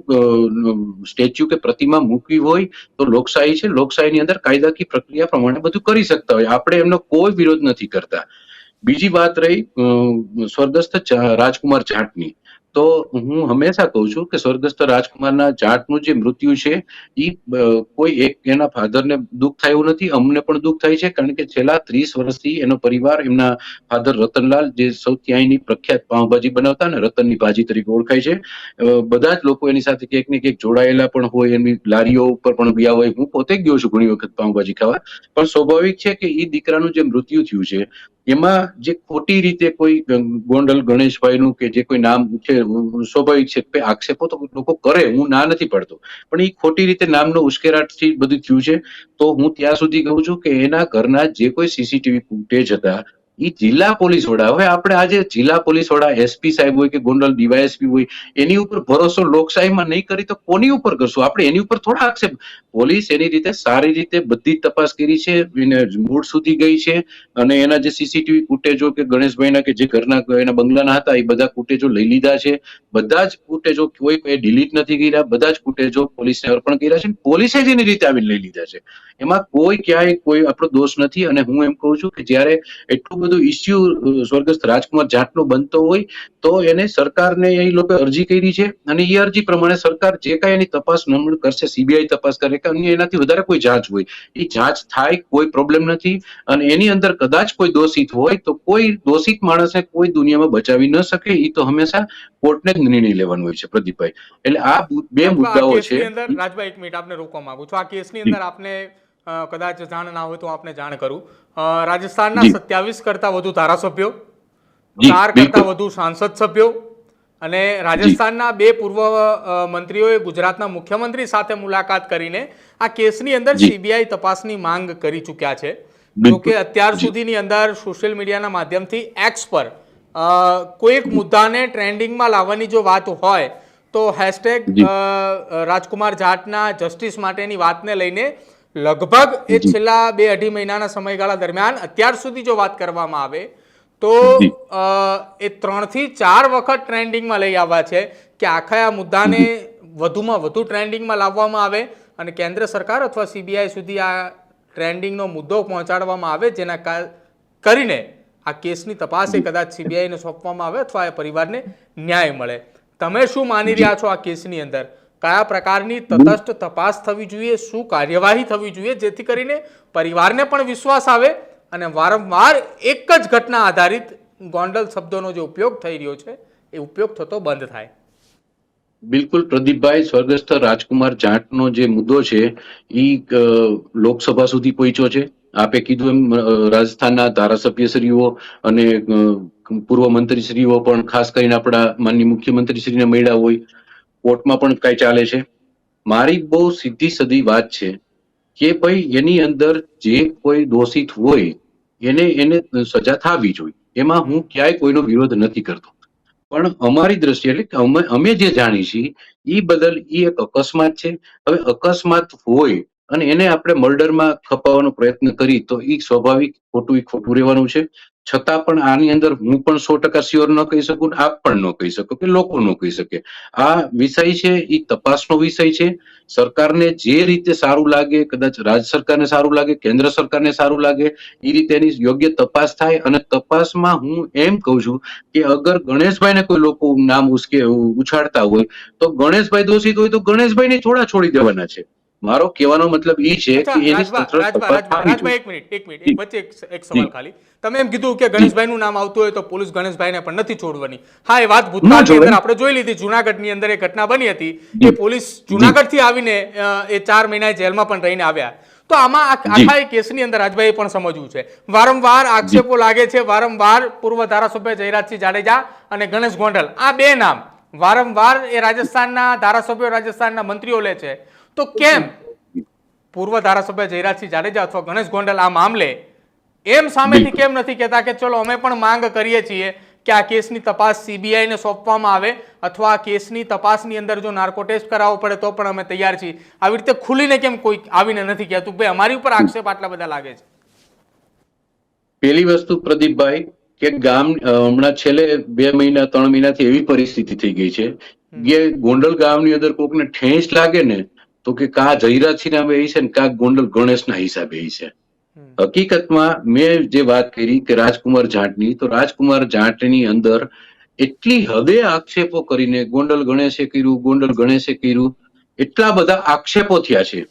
સ્ટેચ્યુ કે પ્રતિમા મૂકવી હોય તો લોકશાહી છે, લોકશાહીની અંદર કાયદાકીય પ્રક્રિયા પ્રમાણે બધું કરી શકતા હોય. આપણે એમનો કોઈ વિરોધ નથી કરતા. બીજી વાત રહી સ્વર્ગસ્થ રાજકુમાર જાટની, તો હું હંમેશા કહું છું કે સ્વર્ગસ્થ રાજકુમારના જાટનું જે મૃત્યુ છે એ કોઈ એક એના ફાધરને દુઃખ થાય એવું નથી, અમને પણ દુઃખ થાય છે. કારણ કે છેલ્લા 30 વર્ષથી એનો પરિવાર, એમના ફાધર રતનલાલ, જે સૌથી અહીંની પ્રખ્યાત પાઉંભાજી બનાવતા ને રતનની ભાજી તરીકે ઓળખાય છે, બધા જ લોકો એની સાથે ક્યાંક ને ક્યાંક જોડાયેલા પણ હોય, એમની લારીઓ ઉપર પણ ગયા હોય. હું પોતે ગયો છું ઘણી વખત પાઉંભાજી ખાવા. પણ સ્વાભાવિક છે કે એ દીકરાનું જે મૃત્યુ થયું છે એમાં જે ખોટી રીતે કોઈ ગોંડલ ગણેશભાઈનું કે જે કોઈ નામ છે, સ્વાભાવિક છે કે આક્ષેપો તો લોકો કરે, હું ના નથી પાડતો, પણ એ ખોટી રીતે નામનો ઉશ્કેરાટથી બધું થયું છે. તો હું ત્યાં સુધી કહું છું કે એના ઘરના જે કોઈ સીસીટીવી ફૂટેજ હતા એ જિલ્લા પોલીસ વડા, હવે આપણે આજે જિલ્લા પોલીસ વડા, એસપી સાહેબ હોય કે ગોંડલ ડીવાયએસપી હોય, એની ઉપર ભરોસો લોકશાહીમાં નહીં કરી તો કોની ઉપર કરશું આપણે? એની ઉપર થોડા આક્ષેપ. પોલીસ એની રીતે સારી રીતે બધી તપાસ કરી છે, એને મૂળ સુધી ગઈ છે, અને એના જે સીસીટીવી ફૂટેજો કે ગણેશભાઈના કે જે ઘરના એના બંગલાના હતા એ બધા ફૂટેજો લઈ લીધા છે. બધા જ ફૂટેજો કોઈ ડિલીટ નથી કર્યા, બધા જ ફૂટેજો પોલીસને અર્પણ કર્યા છે. પોલીસે જ એની રીતે આવીને લઈ લીધા છે. એમાં કોઈ ક્યાંય કોઈ આપણો દોષ નથી. અને હું એમ કહું છું કે જ્યારે એટલું બધું ઇસ્યુ સ્વર્ગસ્થ રાજકુમાર જાટનો બનતો હોય તો એને સરકારને એ લોકો અરજી કરી છે, અને એ અરજી પ્રમાણે સરકાર જે કાંઈ એની તપાસ કરશે, સીબીઆઈ તપાસ કરે કે અન્ય એનાથી વધારે કોઈ જાંચ હોય, એ જાંચ થાય, કોઈ પ્રોબ્લેમ નથી. અને એની અંદર કદાચ કોઈ દોષિત હોય તો કોઈ દોષિત માણસને કોઈ દુનિયામાં બચાવી ન શકે. એ તો હંમેશા કોર્ટને જ નિર્ણય લેવાનો હોય છે પ્રદીપભાઈ. એટલે આ બે મુદ્દાઓ છે. રાજભાઈ, એક મિનિટ આપને રોકવા માંગુ છું. આ કેસની અંદર આપને કદાચ જાણ ના હોય તો આપને જાણ કરું, રાજસ્થાનના 27 કરતા વધુ ધારાસભ્યો, 4 કરતા વધુ સાંસદ સભ્યો અને રાજસ્થાનના 2 પૂર્વ મંત્રીઓએ ગુજરાતના મુખ્યમંત્રી સાથે મુલાકાત કરીને આ કેસની અંદર સીબીઆઈ તપાસની માંગ કરી ચૂક્યા છે. જોકે અત્યાર સુધીની અંદર સોશિયલ મીડિયાના માધ્યમથી એક્સ પર કોઈ એક મુદ્દાને ટ્રેન્ડિંગમાં લાવવાની જો વાત હોય તો હેશટેગ રાજકુમાર જાટના જસ્ટિસ માટેની વાતને લઈને લગભગ એ છેલ્લા 2-2.5 મહિનાના સમયગાળા દરમિયાન અત્યાર સુધી જો વાત કરવામાં આવે તો એ 3 થી 4 વખત ટ્રેન્ડિંગમાં લઈ આવ્યા છે કે આખા આ મુદ્દાને વધુમાં વધુ ટ્રેન્ડિંગમાં લાવવામાં આવે અને કેન્દ્ર સરકાર અથવા સીબીઆઈ સુધી આ ટ્રેન્ડિંગનો મુદ્દો પહોંચાડવામાં આવે, જેના કરીને આ કેસની તપાસ એ કદાચ સીબીઆઈને સોંપવામાં આવે અથવા એ પરિવારને ન્યાય મળે. તમે શું માની રહ્યા છો આ કેસની અંદર કયા પ્રકારની તટસ્થ તપાસ થવી જોઈએ, શું કાર્યવાહી થવી જોઈએ જેથી કરીને પરિવારને પણ વિશ્વાસ આવે અને વારંવાર એક જ ઘટના આધારિત ગોંડલ શબ્દોનો જે ઉપયોગ થઈ રહ્યો છે એ ઉપયોગ થતો બંધ થાય? બિલકુલ પ્રદીપભાઈ, સ્વર્ગસ્થ રાજકુમાર જાટનો જે મુદ્દો છે એ લોકસભા સુધી પહોંચ્યો છે. આપે કીધું એમ રાજસ્થાનના ધારાસભ્યશ્રીઓ અને પૂર્વ મંત્રીશ્રીઓ પણ ખાસ કરીને આપણા માનનીય મુખ્યમંત્રીશ્રીને મળ્યા હોય, કોર્ટમાં પણ કઈ ચાલે છે. મારી બહુ સીધી સધી વાત છે કે ભાઈ એની અંદર જે કોઈ દોષિત હોય એને સજા થવી જોઈએ. એમાં હું ક્યાંય કોઈનો વિરોધ નથી કરતો, પણ અમારી દ્રષ્ટિએ એટલે કે અમે જે જાણી છીએ એ બદલ એ એક અકસ્માત છે. હવે અકસ્માત હોય અને એને આપણે મર્ડરમાં ખપાવવાનો પ્રયત્ન કરી તો એ સ્વાભાવિક ખોટું રહેવાનું છે. છતાં પણ આની અંદર હું પણ 100% શ્યોર ન કહી શકું, આપ પણ ન કહી શકો કે લોકો ન કહી શકે. આ વિષય છે એ તપાસનો વિષય છે. સરકારને જે રીતે સારું લાગે, કદાચ રાજ્ય સરકારને સારું લાગે, કેન્દ્ર સરકારને સારું લાગે, એ રીતે એની યોગ્ય તપાસ થાય. અને તપાસમાં હું એમ કહું છું કે અગર ગણેશભાઈને કોઈ લોકો નામ ઉછાળતા હોય તો ગણેશભાઈ દોષિત હોય તો ગણેશભાઈને થોડા છોડી દેવાના છે. મારો કહેવાનો મતલબ એ છે અચ્છા, કે એની રાજભા સતત રાજભા તપાસ રાજભા થવી રાજભા જોઈએ. એક મિનિટ એક વચ્ચે એક સવાલ ખાલી. તમે એમ કીધું કે ગણેશભાઈનું નામ આવતું હોય તો પોલીસ ગણેશભાઈને પણ નથી છોડવાની. હા, એ વાત ભૂતકાળની અંદર આપણે જોઈ લીધી. જુનાગઢની અંદર એક ઘટના બની હતી કે પોલીસ જુનાગઢથી આવીને એ 4 મહિના જેલમાં પણ રહીને આવ્યા. તો આમાં આખા એ કેસની અંદર રાજભાઈએ પણ સમજવું છે. વારંવાર આક્ષેપો લાગે છે, વારંવાર પૂર્વ ધારાસભ્ય જયરાજસિંહ જાડેજા અને ગણેશ ગોંડલ આ બે નામ વારંવાર એ રાજસ્થાનના ધારાસભ્યો, રાજસ્થાનના મંત્રીઓ લે છે. તો કેમ પૂર્વ ધારાસભ્ય જયરાજસિંહ જાડેજા અથવા ગણેશ ગોંડલ આ મામલે એમ સામેથી કેમ નથી કહેતા કે ચલો અમે પણ માંગ કરીએ છીએ કે આ કેસની તપાસ CBI ને સોંપવામાં આવે અથવા આ કેસની તપાસની અંદર જો નાર્કો ટેસ્ટ કરાવવો પડે તો પણ અમે તૈયાર છીએ? આવી રીતે ખુલીને કેમ કોઈ આવીને નથી કહેતું ભાઈ અમારી ઉપર આક્ષેપ આટલા બધા લાગે છે? પેલી વસ્તુ પ્રદીપભાઈ કે હમણાં છેલ્લે 2 મહિના 3 મહિનાથી એવી પરિસ્થિતિ થઈ ગઈ છે કે ગોંડલ ગામની અંદર કોકને ઠેંસ લાગે ને તો કે કા જયરાજસિંહ નામે છે ને કા ગોંડલ ગણેશના હિસાબે છે. હકીકતમાં મેં જે વાત કરી કે રાજકુમાર જાટની, તો રાજકુમાર જાટની અંદર એટલી હદે આક્ષેપો કરીને ગોંડલ ગણેશે કર્યું, ગોંડલ ગણેશે કર્યું, એટલા બધા આક્ષેપો થયા છે.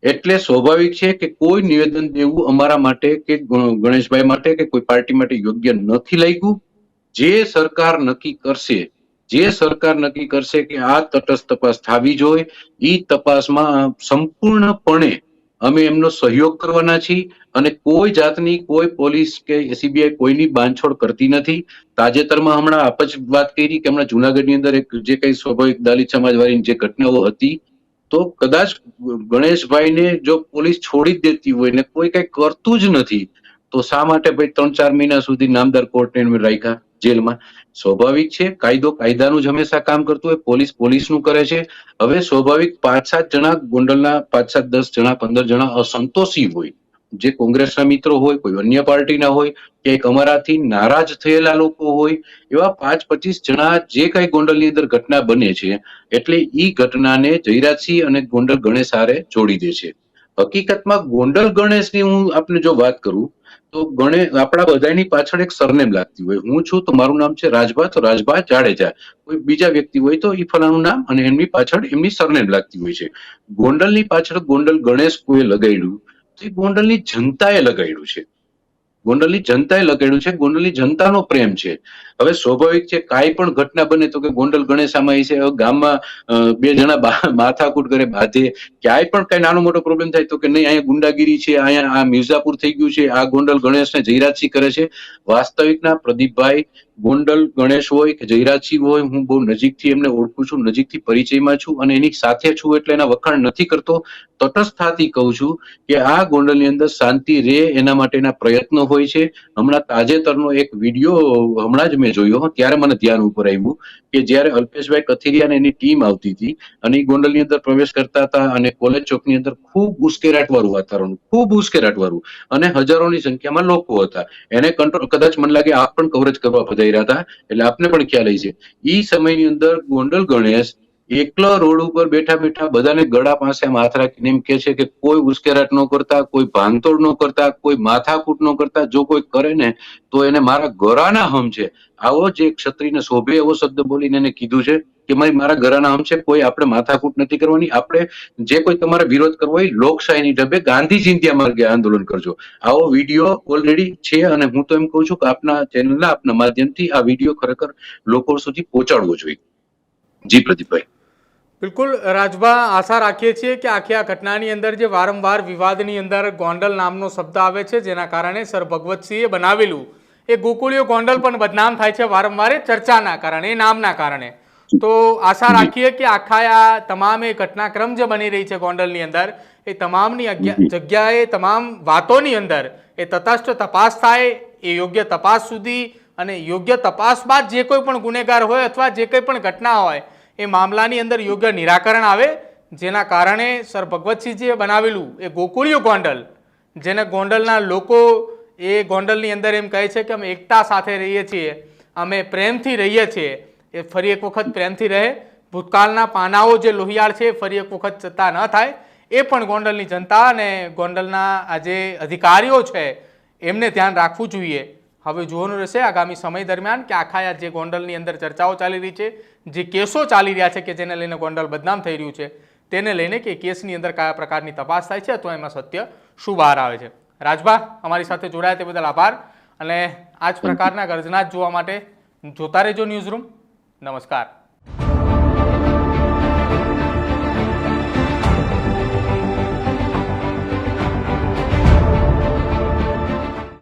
એટલે સ્વાભાવિક છે કે કોઈ નિવેદન દેવું અમારા માટે કે ગણેશભાઈ માટે કે કોઈ પાર્ટી માટે યોગ્ય નથી લાગ્યું. જે સરકાર નક્કી કરશે કે આ તટસ્થ તપાસ થવી જોઈએ, એ તપાસમાં સંપૂર્ણપણે અમે એમનો સહયોગ કરવાના છીએ. અને કોઈ જાતની કોઈ પોલીસ કે CBI કોઈની બાંધછોડ કરતી નથી. તાજેતરમાં હમણાં આપ જ વાત કરી કે હમણાં જુનાગઢની અંદર એક જે કઈ સ્વાભાવિક દલિત સમાજવાળીની જે ઘટનાઓ હતી, તો કદાચ ગણેશભાઈને જો પોલીસ છોડી જ દેતી હોય ને કોઈ કઈ કરતું જ નથી તો શા માટે ભાઈ 3-4 મહિના સુધી નામદાર કોર્ટને રાખ્યા જેલમાં? સ્વાભાવિક છે, કાયદો કાયદાનું જ હંમેશા કામ કરતું હોય, પોલીસ પોલીસનું કરે છે. હવે સ્વાભાવિક 5-7 જણા ગોંડલના 5-7-10 જણા 15 જણા અસંતોષી હોય, જે કોંગ્રેસના મિત્રો હોય, કોઈ અન્ય પાર્ટીના હોય, કે એક અમારાથી નારાજ થયેલા લોકો હોય, એવા 5-25 જણા જે કઈ ગોંડલની અંદર ઘટના બને છે એટલે ઈ ઘટનાને જયરાજસિંહ અને ગોંડલ ગણેશ હારે જોડી દે છે. હકીકતમાં ગોંડલ ગણેશની હું આપને જો વાત કરું તો આપણા બધાની પાછળ એક સરનેમ લાગતી હોય. હું છું તો મારું નામ છે રાજભા, તો રાજભા જાડેજા. કોઈ બીજા વ્યક્તિ હોય તો ઈ ફલાણું નામ અને એમની પાછળ એમની સરનેમ લાગતી હોય છે. ગોંડલની પાછળ ગોંડલ ગણેશ કોઈ લગાડ્યું તો એ ગોંડલની જનતાએ લગાડ્યું છે. ગોંડલની જનતાનો પ્રેમ છે. હવે સ્વાભાવિક છે કાંઈ પણ ઘટના બને તો કે ગોંડલ ગણેશામાં છે, ગામમાં 2 જણા માથાકૂટ કરે બાંધે, ક્યાંય પણ કઈ નાનો મોટો પ્રોબ્લેમ થાય તો કે નહીં અહીંયા ગુંડાગીરી છે, અહીંયા આ મિર્ઝાપુર થઈ ગયું છે, આ ગોંડલ ગણેશને જયરાજસિંહ કરે છે. વાસ્તવિકના પ્રદીપભાઈ, ગોંડલ ગણેશ હોય કે જયરાજસિંહ હોય, હું બહુ નજીકથી એમને ઓળખું છું, નજીકથી પરિચયમાં છું અને એની સાથે છું એટલે એના વખાણ નથી કરતો. તટસ્થતાથી કહું છું કે આ ગોંડલની અંદર શાંતિ રહે એના માટેના પ્રયત્નો હોય છે. હમણાં તાજેતરનો એક વિડીયો હમણાં જ મેં જોયો, ત્યારે મને ધ્યાન ઉપર આવ્યું કે જ્યારે અલ્પેશભાઈ કથિરિયા અને એની ટીમ આવતી હતી અને એ ગોંડલની અંદર પ્રવેશ કરતા હતા અને કોલેજ ચોકની અંદર ખૂબ ઉશ્કેરાટવાળું વાતાવરણ, ખૂબ ઉશ્કેરાટવાળું, અને હજારોની સંખ્યામાં લોકો હતા. એને કંટ્રોલ, કદાચ મને લાગે આપ પણ કવરેજ કરવા પધાર્યા હતા એટલે આપને પણ ખ્યાલ છે. એ સમયની અંદર ગોંડલ ગણેશ એકલો રોડ ઉપર બેઠા બેઠા બધાને ગળા પાસે હાથ રાખીને એમ કે છે કે કોઈ ઉશ્કેરાટ ન કરતા, કોઈ ભાંગતોડ ન કરતા, કોઈ માથાકૂટ ન કરતા, જો કોઈ કરે ને તો એને મારા ગળાના હમ છે. આવો જે ક્ષત્રિયને શોભે એવો શબ્દ બોલીને એને કીધું છે. કે મારા ઘરના આમ છે, કોઈ આપણે માથાકૂટ નથી કરવાની. આપણે જે કોઈ તમારે વિરોધ કરવો હોય લોકશાહીની ઢબે ગાંધીજી ત્યાં માર્ગે આંદોલન કરજો. આવો વિડીયો ઓલરેડી છે અને હું તો એમ કહું છું કે આપના ચેનલના આપના માધ્યમથી આ વિડીયો ખરેખર લોકો સુધી પહોંચાડવો જોઈએ. જી પ્રદીપભાઈ. બિલકુલ રાજભા, આશા રાખીએ છીએ કે આખી આ ઘટનાની અંદર જે વારંવાર વિવાદની અંદર ગોંડલ નામનો શબ્દ આવે છે, જેના કારણે સર ભગવતસિંહે બનાવેલું એ ગોકુળીયો ગોંડલ પણ બદનામ થાય છે વારંવાર એ ચર્ચાના કારણે, એ નામના કારણે. તો આશા રાખીએ કે આખા આ તમામ એ ઘટનાક્રમ જે બની રહી છે ગોંડલની અંદર, એ તમામની જગ્યાએ તમામ વાતોની અંદર એ તટસ્થ તપાસ થાય, એ યોગ્ય તપાસ સુધી, અને યોગ્ય તપાસ બાદ જે કોઈ પણ ગુનેગાર હોય અથવા જે કંઈ પણ ઘટના હોય એ મામલાની અંદર યોગ્ય નિરાકરણ આવે, જેના કારણે સર ભગવતસિંહજીએ બનાવેલું એ ગોકુળીયો ગોંડલ, જેને ગોંડલના લોકો એ ગોંડલની અંદર એમ કહે છે કે અમે એકતા સાથે રહીએ છીએ, અમે પ્રેમથી રહીએ છીએ, એ ફરી એક વખત પ્રેમથી રહે. ભૂતકાળના પાનાઓ જે લોહિયાળ છે ફરી એક વખત જતા ન થાય, એ પણ ગોંડલની જનતા અને ગોંડલના આ જે અધિકારીઓ છે એમને ધ્યાન રાખવું જોઈએ. હવે જોવાનું રહેશે આગામી સમય દરમિયાન કે આખા જે ગોંડલની અંદર ચર્ચાઓ ચાલી રહી છે, જે કેસો ચાલી રહ્યા છે કે જેને લઈને ગોંડલ બદનામ થઈ રહ્યું છે, તેને લઈને કે કેસની અંદર કયા પ્રકારની તપાસ થાય છે અથવા એમાં સત્ય શું બહાર આવે છે. રાજભા, અમારી સાથે જોડાયા તે બદલ આભાર, અને આ જ પ્રકારના ગર્જના જોવા માટે જોતા રહેજો ન્યૂઝરૂમ. નમસ્કાર.